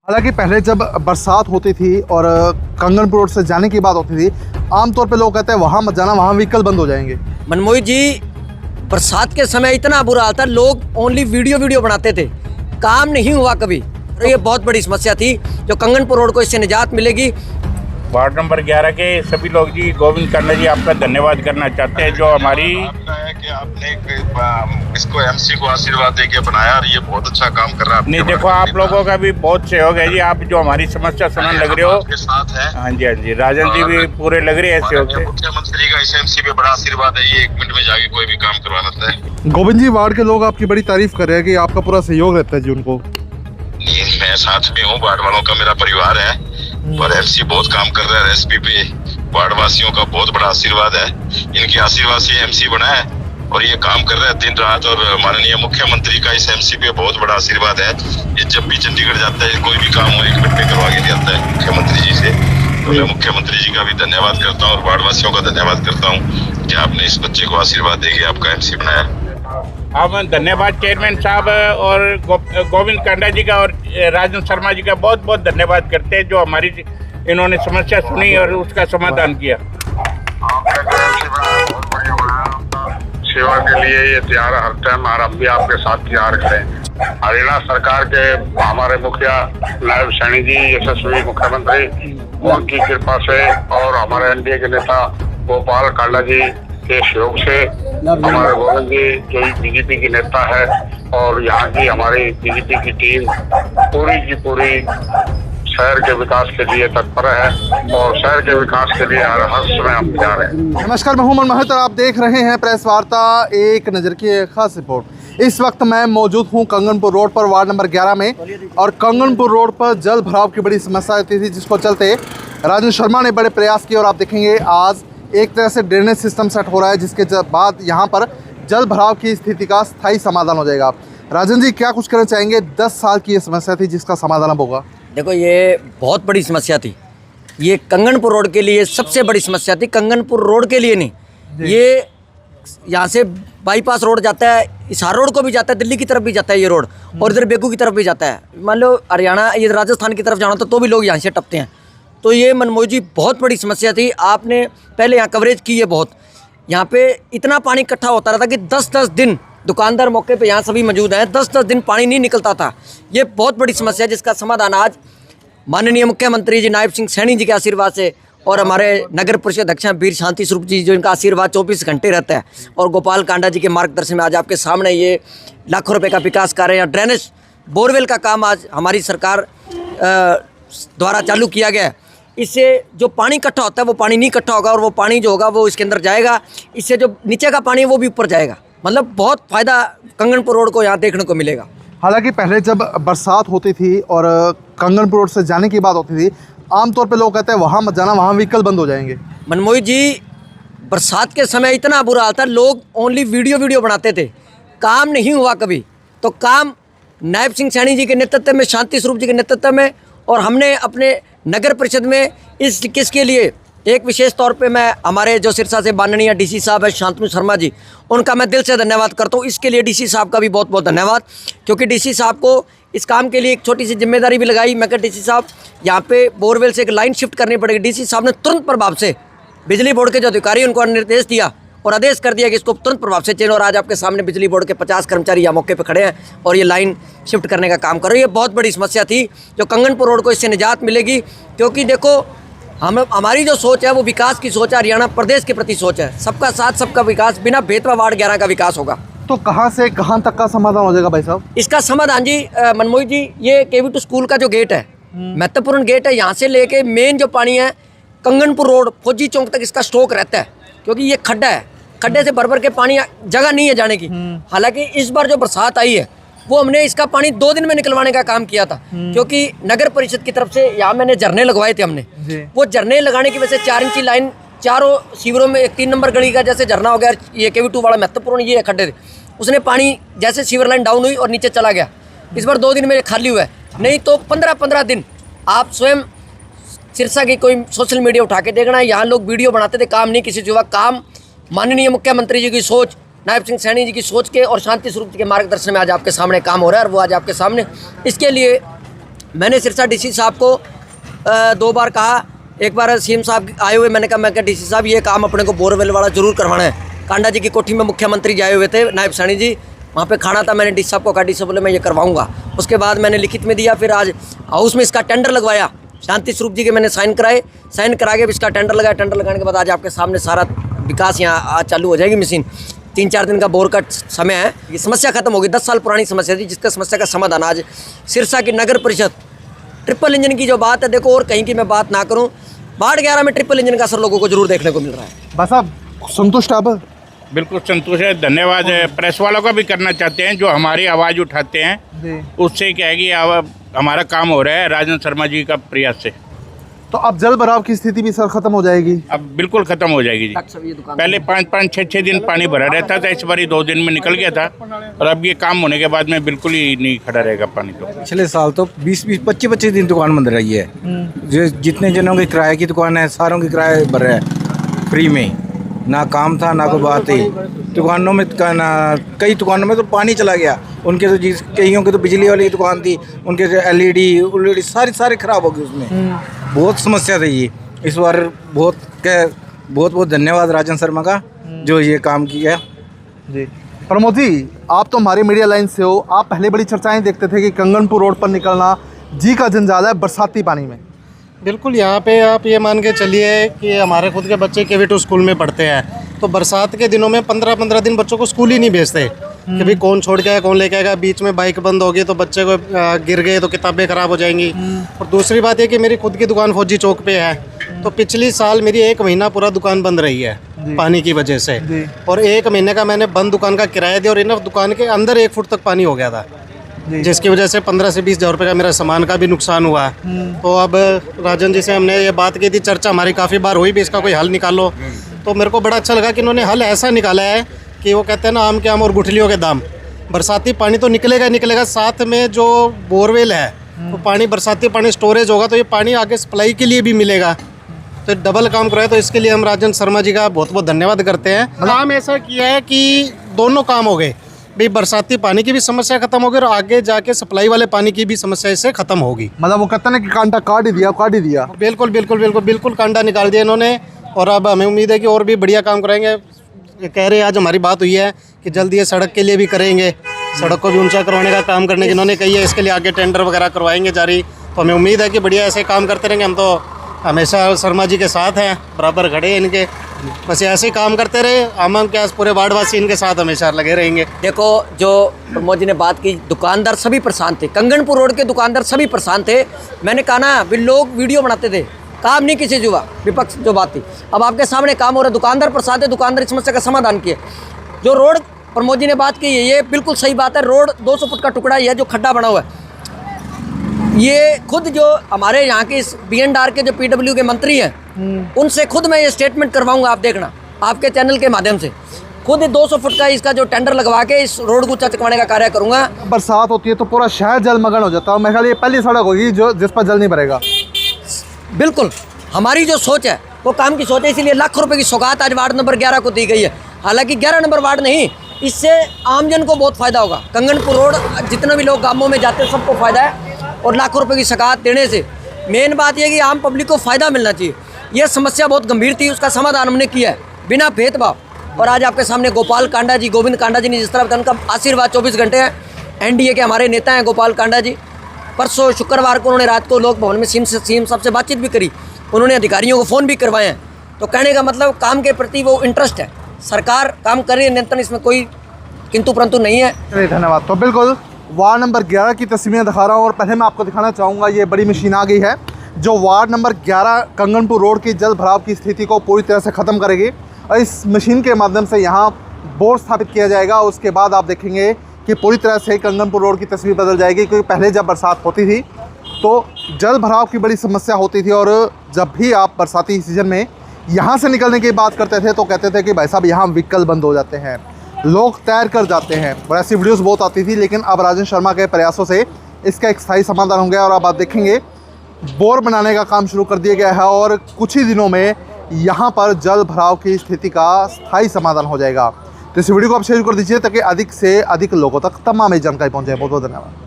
हालांकि पहले जब बरसात होती थी और कंगनपुर रोड से जाने की बात होती थी, आमतौर पे लोग कहते हैं वहाँ मत जाना, वहाँ व्हीकल बंद हो जाएंगे। मनमोहित जी, बरसात के समय इतना बुरा हाल था, लोग ओनली वीडियो बनाते थे, काम नहीं हुआ कभी। और ये बहुत बड़ी समस्या थी। जो कंगनपुर रोड को इससे निजात मिलेगी। वार्ड नंबर 11 के सभी लोग जी, गोविंद कर्णा जी आपका धन्यवाद करना चाहते हैं। जो हमारी है कि आपने इसको एमसी को आशीर्वाद देके बनाया और ये बहुत अच्छा काम कर रहा है। नहीं देखो, आप लोगों का भी बहुत सहयोग है जी। आप जो हमारी समस्या सुनने लग रहे हो, आपके साथ है। हाँ जी, राजन जी भी पूरे लग रहे हैं सहयोग से। मुख्यमंत्री का इस एमसी पे बड़ा आशीर्वाद है, ये 1 मिनट में जाके कोई भी काम करवा लेता है। गोविंद जी, वार्ड के लोग आपकी बड़ी तारीफ कर रहे हैं कि आपका पूरा सहयोग रहता है जी उनको। मैं साथ में हूँ, वार्ड वालों का मेरा परिवार है और एमसी बहुत काम कर रहा है। एसपी पे वार्ड वासियों का बहुत बड़ा आशीर्वाद है। इनके आशीर्वाद से एमसी बना है और ये काम कर रहा है दिन रात। और माननीय मुख्यमंत्री का इस एमसी पे बहुत बड़ा आशीर्वाद है। ये जब भी चंडीगढ़ जाता है, कोई भी काम हो 1 मिनट में करवा के जाता है मुख्यमंत्री जी से। तो मैं मुख्यमंत्री जी का भी धन्यवाद करता हूँ और वार्ड वासियों का धन्यवाद करता हूँ कि आपने इस बच्चे को आशीर्वाद देके आपका एमसी बनाया। आप धन्यवाद चेयरमैन साहब और गोविंद कर्णा जी का और राजन शर्मा जी का बहुत बहुत धन्यवाद करते हैं, जो हमारी इन्होंने समस्या सुनी और उसका समाधान किया। सेवा के लिए ये तैयार हर टाइम, और हम भी आपके साथ तैयार करें। हरियाणा सरकार के हमारे मुखिया नायब सैनी जी, यशस्वी मुख्यमंत्री, उनकी कृपा से और हमारे एनडीए के नेता गोपाल कांडा जी के सहयोग से, हमारे गोविंद जी जो बीजेपी की नेता है और यहाँ की हमारी बीजेपी की टीम पूरी की पूरी शहर के विकास के लिए तत्पर है और शहर के विकास के लिए हर समय हम तैयार हैं। नमस्कार, मैं हूं मन महत और आप देख रहे हैं प्रेस वार्ता एक नज़र की एक खास रिपोर्ट। इस वक्त मैं मौजूद हूं कंगनपुर रोड पर, वार्ड नंबर 11 में। और कंगनपुर रोड पर जल भराव की बड़ी समस्या होती थी, जिसको चलते राजन शर्मा ने बड़े प्रयास किए और आप देखेंगे आज एक तरह से ड्रेनेज सिस्टम सेट हो रहा है, जिसके बाद यहाँ पर जल भराव की स्थिति का स्थायी समाधान हो जाएगा। राजन जी, क्या कुछ कहना चाहेंगे? 10 साल की ये समस्या थी जिसका समाधान अब होगा। देखो, ये बहुत बड़ी समस्या थी। ये कंगनपुर रोड के लिए सबसे बड़ी समस्या थी। कंगनपुर रोड के लिए नहीं, ये यहाँ से बाईपास रोड जाता है, हिसार रोड को भी जाता है, दिल्ली की तरफ भी जाता है ये रोड, और इधर बेगू की तरफ भी जाता है। मान लो हरियाणा, ये राजस्थान की तरफ जाना तो भी लोग यहाँ से टपते हैं। तो ये मनमोहित जी बहुत बड़ी समस्या थी। आपने पहले यहाँ कवरेज की है बहुत। यहाँ पे इतना पानी इकट्ठा होता रहता कि 10-10 दिन, दुकानदार मौके पे यहाँ सभी मौजूद हैं, 10-10 दिन पानी नहीं निकलता था। ये बहुत बड़ी समस्या है, जिसका समाधान आज माननीय मुख्यमंत्री जी नायब सिंह सैनी जी के आशीर्वाद से और हमारे नगर परिषद अध्यक्ष वीर शांति स्वरूप जी, जो इनका आशीर्वाद 24 घंटे रहता है, और गोपाल कांडा जी के मार्गदर्शन में आज आपके सामने ये लाखों रुपये का विकास कार्य या ड्रेनेज बोरवेल का काम आज हमारी सरकार द्वारा चालू किया गया है। इससे जो पानी इकट्ठा होता है वो पानी नहीं इकट्ठा होगा, और वो पानी जो होगा वो इसके अंदर जाएगा। इससे जो नीचे का पानी है वो भी ऊपर जाएगा। मतलब बहुत फ़ायदा कंगनपुर रोड को यहाँ देखने को मिलेगा। हालांकि पहले जब बरसात होती थी और कंगनपुर रोड से जाने की बात होती थी, आमतौर पे लोग कहते हैं वहाँ मत जाना, वहाँ व्हीकल बंद हो जाएंगे। मनमोहित जी, बरसात के समय इतना बुरा हाल था, लोग ओनली वीडियो बनाते थे, काम नहीं हुआ कभी। तो काम नायब सिंह सैनी जी के नेतृत्व में, शांति स्वरूप जी के नेतृत्व में, और हमने अपने नगर परिषद में किसके लिए एक विशेष तौर पे मैं हमारे जो सिरसा से माननीय डीसी साहब है शांतनु शर्मा जी, उनका मैं दिल से धन्यवाद करता हूँ। इसके लिए डीसी साहब का भी बहुत बहुत धन्यवाद, क्योंकि डीसी साहब को इस काम के लिए एक छोटी सी जिम्मेदारी भी लगाई। मैं कहा डीसी साहब, यहाँ पे बोरवेल से एक लाइन शिफ्ट करनी पड़ेगी। डीसी साहब ने तुरंत प्रभाव से बिजली बोर्ड के जो अधिकारी उनको निर्देश दिया और आदेश कर दिया कि इसको तुरंत प्रभाव से चेंज। और आज आपके सामने बिजली बोर्ड के 50 कर्मचारी यहाँ मौके पर खड़े हैं और ये लाइन शिफ्ट करने का काम कर रहे हैं। ये बहुत बड़ी समस्या थी, जो कंगनपुर रोड को इससे निजात मिलेगी। क्योंकि देखो, हमारी जो सोच है वो विकास की सोच है, हरियाणा प्रदेश के प्रति सोच है। सबका साथ, सबका विकास, बिना भेदभाव वार्ड 11 का विकास होगा। तो कहाँ से कहाँ तक का समाधान हो जाएगा भाई साहब? इसका समाधान जी, मनमोहित जी, ये KV2 स्कूल का जो गेट है, महत्वपूर्ण गेट है। यहाँ से लेके मेन जो पानी है कंगनपुर रोड फौजी चौक तक इसका स्टॉक रहता है, क्योंकि ये खड्डा है। खड्डे से भर के पानी, जगह नहीं है जाने की। हालांकि इस बार जो बरसात आई है वो हमने इसका पानी 2 दिन में निकलवाने का काम किया था, क्योंकि नगर परिषद की तरफ से यहाँ मैंने झरने लगवाए थे हमने। वो झरने लगाने की वजह से 4 इंची लाइन चारों शिविरों में, एक 3 नंबर गली का जैसे झरना हो गया, ये KV2 वाला महत्वपूर्ण ये खड्डे थे, उसने पानी जैसे शिविर लाइन डाउन हुई और नीचे चला गया। इस बार 2 दिन में खाली हुआ है, नहीं तो 15-15 दिन आप स्वयं सिरसा की कोई सोशल मीडिया उठा के देखना, यहाँ लोग वीडियो बनाते थे, काम नहीं किसी से हुआ। काम माननीय मुख्यमंत्री जी की सोच, नायब सिंह सैनी जी की सोच के और शांति स्वरूप जी के मार्गदर्शन में आज आपके सामने काम हो रहा है, और वो आज आपके सामने। इसके लिए मैंने सिरसा डीसी साहब को 2 बार कहा, एक बार सीएम साहब आए हुए, मैं कहा डीसी साहब ये काम अपने को बोरवेल वाला जरूर करवाना है। कांडा जी की कोठी में मुख्यमंत्री जाए हुए थे, नायब सैनी जी, वहाँ पे खाना था, मैंने डीसी साहब को कहा, डीसी साहब बोले मैं ये करवाऊंगा। उसके बाद मैंने लिखित में दिया, फिर आज हाउस में इसका टेंडर लगवाया, शांति स्वरूप जी के मैंने साइन कराए, साइन करा के इसका टेंडर लगाया। टेंडर लगाने के बाद आज आपके सामने सारा विकास यहाँ आज चालू हो जाएगी। मशीन 3-4 दिन का बोर का समय है, ये समस्या खत्म होगी। 10 साल पुरानी समस्या थी, जिसका समस्या का समाधान आज सिरसा की नगर परिषद ट्रिपल इंजन की जो बात है, देखो और कहीं की मैं बात ना करूँ, वार्ड 11 में ट्रिपल इंजन का असर लोगों को जरूर देखने को मिल रहा है। बस आप संतुष्ट आप? बिल्कुल संतुष्ट है। धन्यवाद प्रेस वालों का भी करना चाहते हैं जो हमारी आवाज़ उठाते हैं, उससे क्या है कि हमारा काम हो रहा है राजन शर्मा जी का प्रयास से। तो अब जल भराव की स्थिति भी सर खत्म हो जाएगी? अब बिल्कुल खत्म हो जाएगी जी। पहले 5-5, 6-6 दिन पानी भरा रहता था, इस बार 2 दिन में निकल गया था, और अब ये काम होने के बाद में बिल्कुल ही नहीं खड़ा रहेगा पानी। तो पिछले साल तो 20-20, 25-25 दिन दुकान बंद रही है। जो जितने जनों की किराए की दुकान है, सारों की किराए भर रहा है फ्री में, ना काम था ना कोई बात ही। दुकानों में कई दुकानों में तो पानी चला गया, उनके तो कईयों की तो बिजली वाली दुकान थी, उनके जो LED सारी खराब हो गई, उसमें बहुत समस्या थी। ये इस बार बहुत धन्यवाद राजन शर्मा का जो ये काम किया जी। प्रमोद जी, आप तो हमारे मीडिया लाइन से हो, आप पहले बड़ी चर्चाएं देखते थे कि कंगनपुर रोड पर निकलना जी का जंजाल है बरसाती पानी में। बिल्कुल, यहाँ पे आप ये मान के चलिए कि हमारे खुद के बच्चे KV2 स्कूल में पढ़ते हैं, तो बरसात के दिनों में 15-15 दिन बच्चों को स्कूल ही नहीं भेजते कि भाई कौन छोड़ के आया कौन लेके आएगा। बीच में बाइक बंद होगी तो बच्चे को गिर गए तो किताबें ख़राब हो जाएंगी। और दूसरी बात ये कि मेरी खुद की दुकान फौजी चौक पे है, तो पिछली साल मेरी 1 महीना पूरा दुकान बंद रही है पानी की वजह से, और 1 महीने का मैंने बंद दुकान का किराया दिया, और इन दुकान के अंदर 1 फुट तक पानी हो गया था, जिसकी वजह से 15 से 20 हज़ार रुपये का मेरा सामान का भी नुकसान हुआ। तो अब राजन जी से हमने ये बात की थी, चर्चा हमारी काफ़ी बार हुई भी इसका कोई हल निकालो। तो मेरे को बड़ा अच्छा लगा कि इन्होंने हल ऐसा निकाला है कि वो कहते हैं ना, आम के आम और गुठलियों के दाम। बरसाती पानी तो निकलेगा, साथ में जो बोरवेल है तो पानी, बरसाती पानी स्टोरेज होगा, तो ये पानी आगे सप्लाई के लिए भी मिलेगा, तो डबल काम कराए। तो इसके लिए हम राजन शर्मा जी का बहुत बहुत धन्यवाद करते हैं। काम ऐसा किया है कि दोनों काम हो गए, भाई बरसाती पानी की भी समस्या खत्म होगी और आगे जाके सप्लाई वाले पानी की भी समस्या इससे खत्म होगी। मतलब वो कहते हैं कि कांटा काट ही दिया। बिल्कुल कांटा निकाल दिया इन्होंने, और अब हमें उम्मीद है कि और भी बढ़िया काम कराएंगे। ये कह रहे हैं, आज हमारी बात हुई है कि जल्द ये सड़क के लिए भी करेंगे, सड़क को भी ऊंचा करवाने का काम करने की इन्होंने कही है। इसके लिए आगे टेंडर वगैरह करवाएंगे जारी, तो हमें उम्मीद है कि बढ़िया ऐसे काम करते रहेंगे। हम तो हमेशा शर्मा जी के साथ हैं, बराबर खड़े हैं इनके, बस ऐसे ही काम करते रहे। हम क्या पूरे वार्डवासी इनके साथ हमेशा लगे रहेंगे। देखो, जो प्रमोद जी ने बात की, दुकानदार सभी परेशान थे, कंगनपुर रोड के दुकानदार सभी परेशान थे। मैंने कहा ना, भी लोग वीडियो बनाते थे, काम नहीं किसी जुआ, विपक्ष जो बात थी। अब आपके सामने काम हो रहा है, दुकानदार परेशान थे, दुकानदार इस समस्या का समाधान किए। जो रोड प्रमोद जी ने बात की है, ये बिल्कुल सही बात है। रोड 200 फुट का टुकड़ा ही है जो खड्डा बना हुआ है। ये खुद जो हमारे यहाँ के इस BNR के जो PW के मंत्री हैं, उनसे खुद मैं ये स्टेटमेंट करवाऊंगा, आप देखना आपके चैनल के माध्यम से। खुद 200 फुट का इसका जो टेंडर लगवा के इस रोड को ऊंचा चकवाने का कार्य करूंगा। बरसात होती है तो पूरा शहर जलमग्न हो जाता है। मेरे ख्याल ये पहली सड़क होगी जो जिस पर जल नहीं भरेगा। बिल्कुल, हमारी जो सोच है वो काम की सोच है, इसीलिए लाखों रुपए की सौगात आज वार्ड नंबर 11 को दी गई है। हालांकि 11 नंबर वार्ड नहीं, इससे आमजन को बहुत फ़ायदा होगा। कंगनपुर रोड जितने भी लोग गाँवों में जाते हैं सबको फ़ायदा है, और लाखों रुपए की सौगात देने से मेन बात यह है कि आम पब्लिक को फ़ायदा मिलना चाहिए। यह समस्या बहुत गंभीर थी, उसका समाधान हमने किया है बिना भेदभाव। और आज आपके सामने गोपाल कांडा जी, गोविंद कांडा जी ने जिस तरह उनका आशीर्वाद 24 घंटे हैं। NDA के हमारे नेता हैं गोपाल कांडा जी। परसों शुक्रवार को उन्होंने रात को लोक भवन में सीएम साहब से बातचीत भी करी, उन्होंने अधिकारियों को फ़ोन भी करवाए हैं। तो कहने का मतलब काम के प्रति वो इंटरेस्ट है, सरकार काम कर रही है, नियंत्रण इसमें कोई किंतु परंतु नहीं है। धन्यवाद। तो बिल्कुल वार्ड नंबर 11 की तस्वीरें दिखा रहा हूँ, और पहले मैं आपको दिखाना चाहूँगा ये बड़ी मशीन आ गई है जो वार्ड नंबर 11 कंगनपुर रोड की जल भराव की स्थिति को पूरी तरह से ख़त्म करेगी। और इस मशीन के माध्यम से यहाँ बोर स्थापित किया जाएगा। उसके बाद आप देखेंगे कि पूरी तरह से कंगनपुर रोड की तस्वीर बदल जाएगी, क्योंकि पहले जब बरसात होती थी तो जल भराव की बड़ी समस्या होती थी, और जब भी आप बरसाती सीजन में यहाँ से निकलने की बात करते थे तो कहते थे कि भाई साहब यहाँ व्हीकल बंद हो जाते हैं, लोग तैर कर जाते हैं, और ऐसी वीडियोस बहुत आती थी। लेकिन अब राजन शर्मा के प्रयासों से इसका एक स्थायी समाधान हो गया, और अब आप देखेंगे बोर बनाने का काम शुरू कर दिया गया है, और कुछ ही दिनों में यहाँ पर जल भराव की स्थिति का स्थायी समाधान हो जाएगा। तो इस वीडियो को आप शेयर कर दीजिए ताकि अधिक से अधिक लोगों तक तमाम जानकारी पहुँचे। बहुत बहुत धन्यवाद।